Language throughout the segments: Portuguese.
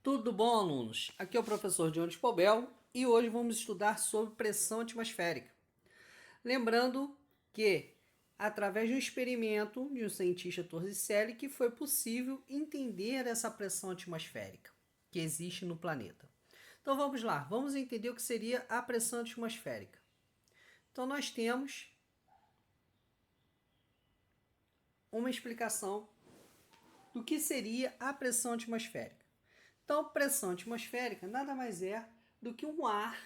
Tudo bom, alunos? Aqui é o professor Jones Pobel e hoje vamos estudar sobre pressão atmosférica. Lembrando que, através de um experimento de um cientista Torricelli, que foi possível entender essa pressão atmosférica que existe no planeta. Então vamos lá, vamos entender o que seria a pressão atmosférica. Então nós temos uma explicação do que seria a pressão atmosférica. Então, pressão atmosférica nada mais é do que um ar,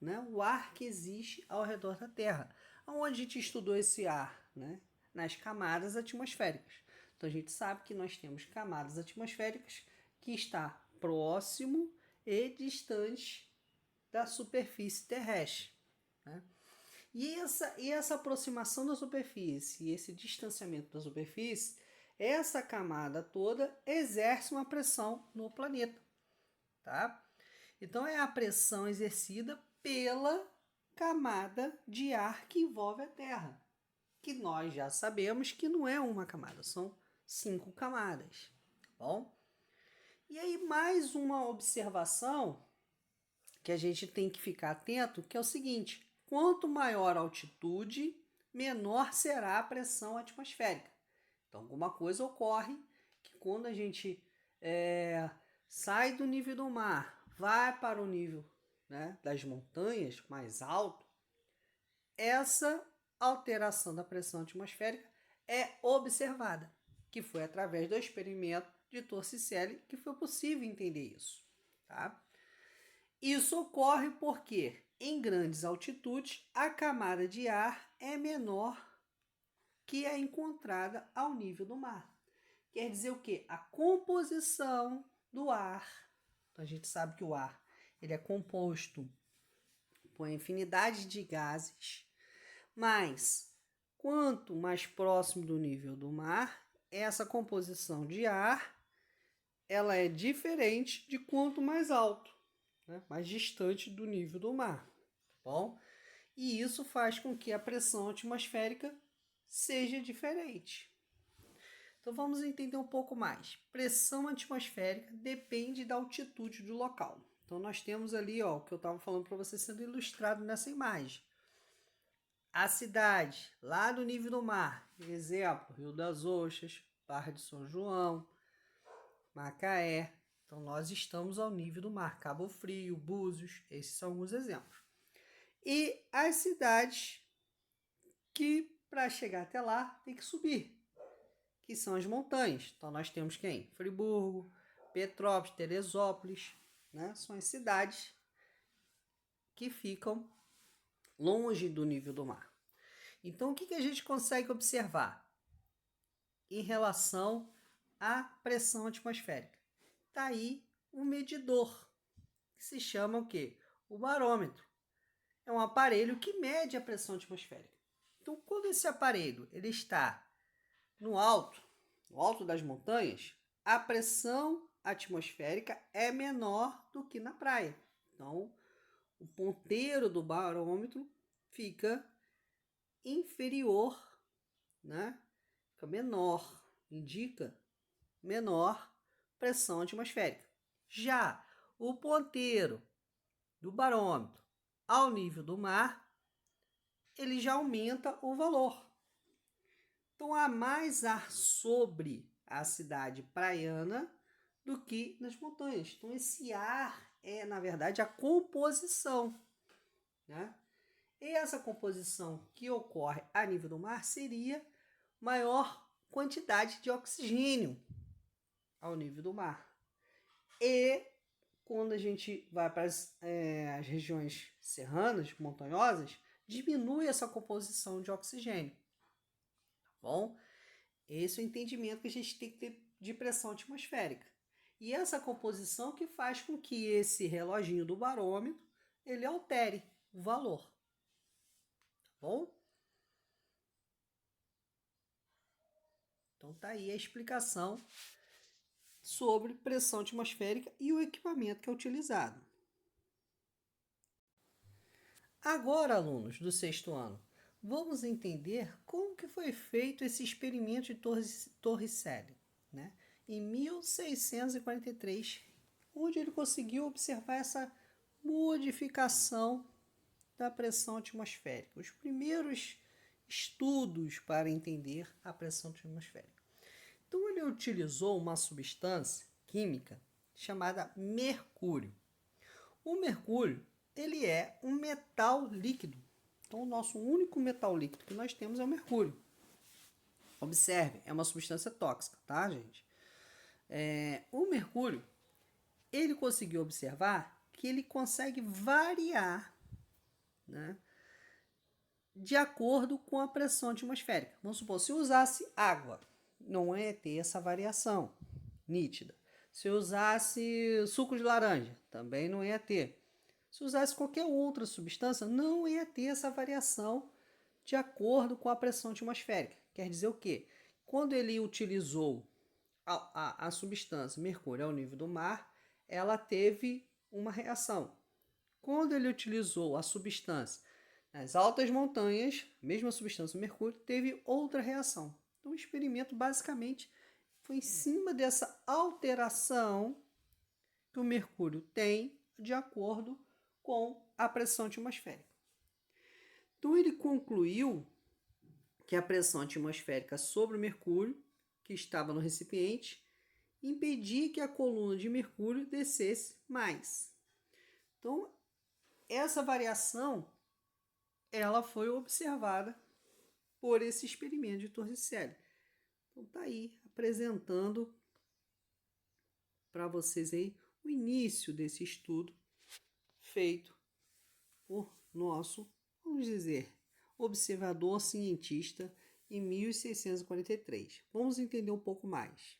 né? O ar que existe ao redor da Terra. Onde a gente estudou esse ar, né? Nas camadas atmosféricas. Então, a gente sabe que nós temos camadas atmosféricas que está próximo e distante da superfície terrestre, né? E essa aproximação da superfície, esse distanciamento da superfície, essa camada toda exerce uma pressão no planeta, tá? Então é a pressão exercida pela camada de ar que envolve a Terra, que nós já sabemos que não é uma camada, são 5 camadas, tá bom? E aí mais uma observação que a gente tem que ficar atento, que é o seguinte: quanto maior a altitude, menor será a pressão atmosférica. Então, alguma coisa ocorre que quando a gente sai do nível do mar, vai para o nível, né, das montanhas mais alto, essa alteração da pressão atmosférica é observada, que foi através do experimento de Torricelli que foi possível entender isso, tá? Isso ocorre porque, em grandes altitudes, a camada de ar é menor que a encontrada ao nível do mar. Quer dizer o quê? A composição do ar. Então, a gente sabe que o ar ele é composto por infinidade de gases, mas quanto mais próximo do nível do mar, essa composição de ar ela é diferente de quanto mais alto, né? Mais distante do nível do mar, tá bom? E isso faz com que a pressão atmosférica seja diferente. Então vamos entender um pouco mais. Pressão atmosférica depende da altitude do local. Então nós temos ali, ó, o que eu estava falando para você sendo ilustrado nessa imagem. A cidade, lá do nível do mar, exemplo, Rio das Ostras, Barra de São João, Macaé. Então nós estamos ao nível do mar, Cabo Frio, Búzios, esses são alguns exemplos. E as cidades que para chegar até lá tem que subir, que são as montanhas. Então nós temos quem? Friburgo, Petrópolis, Teresópolis, né? São as cidades que ficam longe do nível do mar. Então o que a gente consegue observar em relação à pressão atmosférica? Está aí um medidor, que se chama o quê? O barômetro. É um aparelho que mede a pressão atmosférica. Então, quando esse aparelho ele está no alto das montanhas, a pressão atmosférica é menor do que na praia. Então, o ponteiro do barômetro fica inferior, né? Fica menor, indica menor pressão atmosférica. Já o ponteiro do barômetro ao nível do mar, ele já aumenta o valor. Então há mais ar sobre a cidade praiana do que nas montanhas. Então esse ar é, na verdade, a composição, né? E essa composição que ocorre a nível do mar seria maior quantidade de oxigênio ao nível do mar. E quando a gente vai para as regiões serranas, montanhosas, diminui essa composição de oxigênio. Tá bom? Esse é o entendimento que a gente tem que ter de pressão atmosférica. E essa composição que faz com que esse reloginho do barômetro ele altere o valor. Tá bom? Então tá aí a explicação sobre pressão atmosférica e o equipamento que é utilizado. Agora, alunos do sexto ano, vamos entender como que foi feito esse experimento de Torricelli, né? Em 1643, onde ele conseguiu observar essa modificação da pressão atmosférica. Os primeiros estudos para entender a pressão atmosférica. Então ele utilizou uma substância química chamada mercúrio. O mercúrio, ele é um metal líquido. Então o nosso único metal líquido que nós temos é o mercúrio. Observe, é uma substância tóxica, tá, gente? O mercúrio, ele conseguiu observar que ele consegue variar, né, de acordo com a pressão atmosférica. Vamos supor, se eu usasse água, não ia ter essa variação nítida. Se eu usasse suco de laranja, também não ia ter. Se eu usasse qualquer outra substância, não ia ter essa variação de acordo com a pressão atmosférica. Quer dizer o quê? Quando ele utilizou a substância mercúrio ao nível do mar, ela teve uma reação. Quando ele utilizou a substância nas altas montanhas, mesma substância mercúrio, teve outra reação. Então o experimento basicamente foi em cima dessa alteração que o mercúrio tem de acordo com a pressão atmosférica. Então ele concluiu que a pressão atmosférica sobre o mercúrio, que estava no recipiente, impedia que a coluna de mercúrio descesse mais. Então, essa variação ela foi observada por esse experimento de Torricelli. Então, tá aí apresentando para vocês aí o início desse estudo feito por nosso, vamos dizer, observador cientista em 1643. Vamos entender um pouco mais.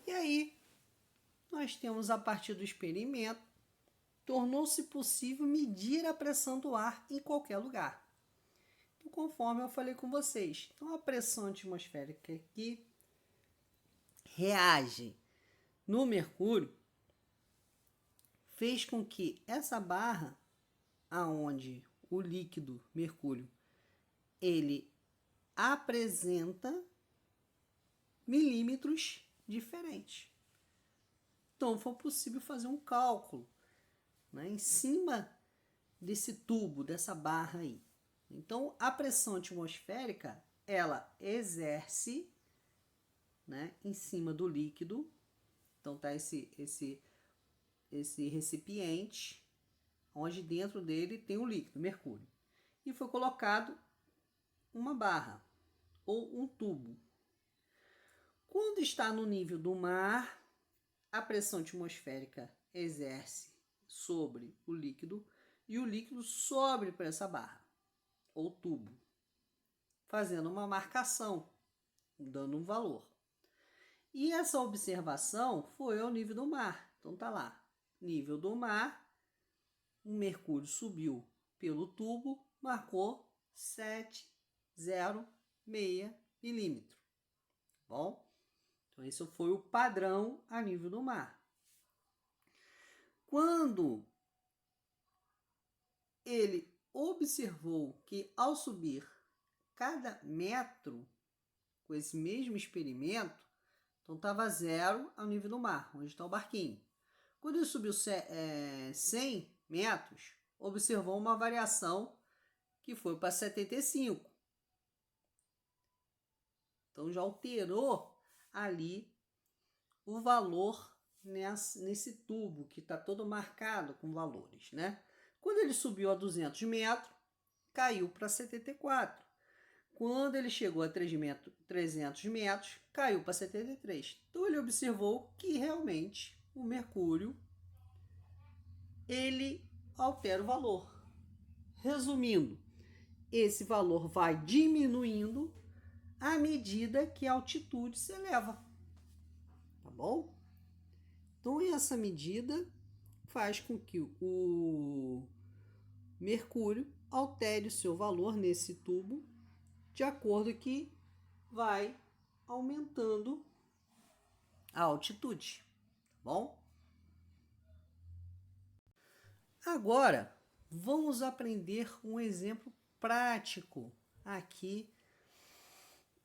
E aí, nós temos a partir do experimento, tornou-se possível medir a pressão do ar em qualquer lugar. Então, conforme eu falei com vocês, então a pressão atmosférica que reage no mercúrio fez com que essa barra, aonde o líquido mercúrio ele apresenta milímetros diferentes. Então foi possível fazer um cálculo, né, em cima desse tubo, dessa barra aí. Então a pressão atmosférica ela exerce, né, em cima do líquido. Então tá esse recipiente, onde dentro dele tem o líquido, mercúrio. E foi colocado uma barra ou um tubo. Quando está no nível do mar, a pressão atmosférica exerce sobre o líquido e o líquido sobe para essa barra ou tubo, fazendo uma marcação, dando um valor. E essa observação foi ao nível do mar. Então tá lá, nível do mar, o mercúrio subiu pelo tubo, marcou 7,06 milímetro. Bom, então esse foi o padrão a nível do mar. Quando ele observou que ao subir cada metro com esse mesmo experimento, então estava 0 ao nível do mar, onde está o barquinho. Quando ele subiu 100 metros, observou uma variação que foi para 75. Então já alterou ali o valor nesse tubo que está todo marcado com valores, né? Quando ele subiu a 200 metros, caiu para 74. Quando ele chegou a 300 metros, caiu para 73. Então ele observou que realmente o mercúrio ele altera o valor. Resumindo, esse valor vai diminuindo à medida que a altitude se eleva. Tá bom? Então essa medida faz com que o mercúrio altere o seu valor nesse tubo de acordo que vai aumentando a altitude, tá bom? Agora, vamos aprender um exemplo prático aqui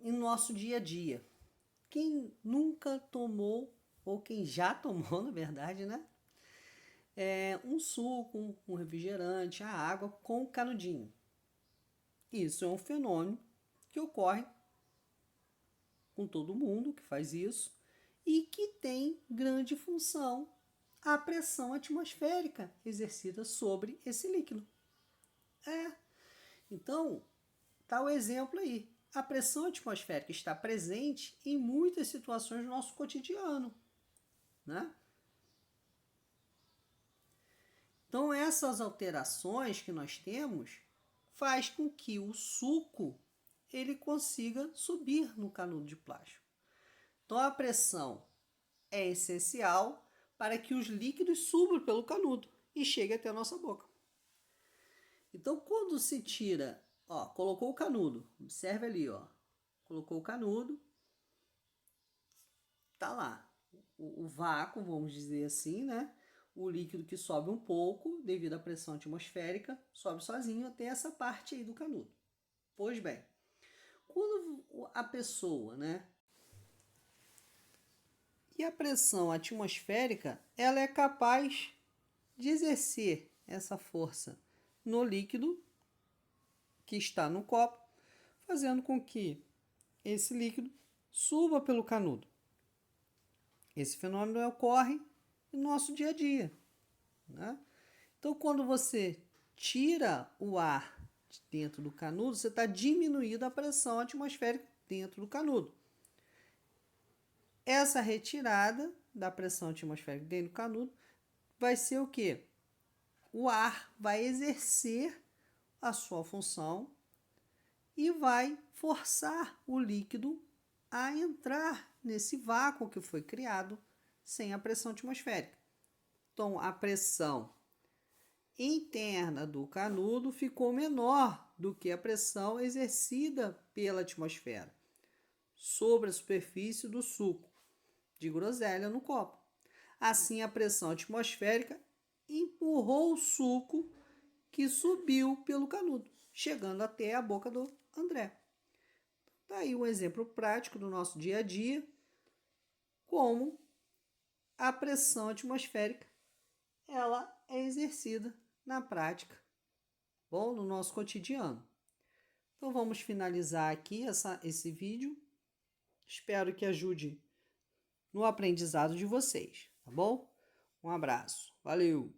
em nosso dia a dia, Quem nunca tomou, ou quem já tomou, na verdade, né? Um suco, um refrigerante, a água com canudinho. Isso é um fenômeno que ocorre com todo mundo que faz isso e que tem grande função a pressão atmosférica exercida sobre esse líquido. Então, tá o exemplo aí. A pressão atmosférica está presente em muitas situações do nosso cotidiano, né? Então, essas alterações que nós temos faz com que o suco ele consiga subir no canudo de plástico. Então, a pressão é essencial para que os líquidos subam pelo canudo e cheguem até a nossa boca. Então, quando se tira, colocou o canudo, observe ali, colocou o canudo, tá lá, o vácuo, vamos dizer assim, né? O líquido que sobe um pouco devido à pressão atmosférica, sobe sozinho até essa parte aí do canudo. Pois bem, quando a pessoa, né? E a pressão atmosférica, ela é capaz de exercer essa força no líquido que está no copo, fazendo com que esse líquido suba pelo canudo. Esse fenômeno ocorre no nosso dia a dia, né? Então, quando você tira o ar de dentro do canudo, você está diminuindo a pressão atmosférica dentro do canudo. Essa retirada da pressão atmosférica dentro do canudo vai ser o quê? O ar vai exercer a sua função e vai forçar o líquido a entrar nesse vácuo que foi criado sem a pressão atmosférica. Então, a pressão interna do canudo ficou menor do que a pressão exercida pela atmosfera sobre a superfície do suco de groselha no copo. Assim, a pressão atmosférica empurrou o suco que subiu pelo canudo, chegando até a boca do André. Tá aí um exemplo prático do nosso dia a dia, como a pressão atmosférica ela é exercida na prática, bom, no nosso cotidiano. Então vamos finalizar aqui esse vídeo. Espero que ajude no aprendizado de vocês, tá bom? Um abraço, valeu!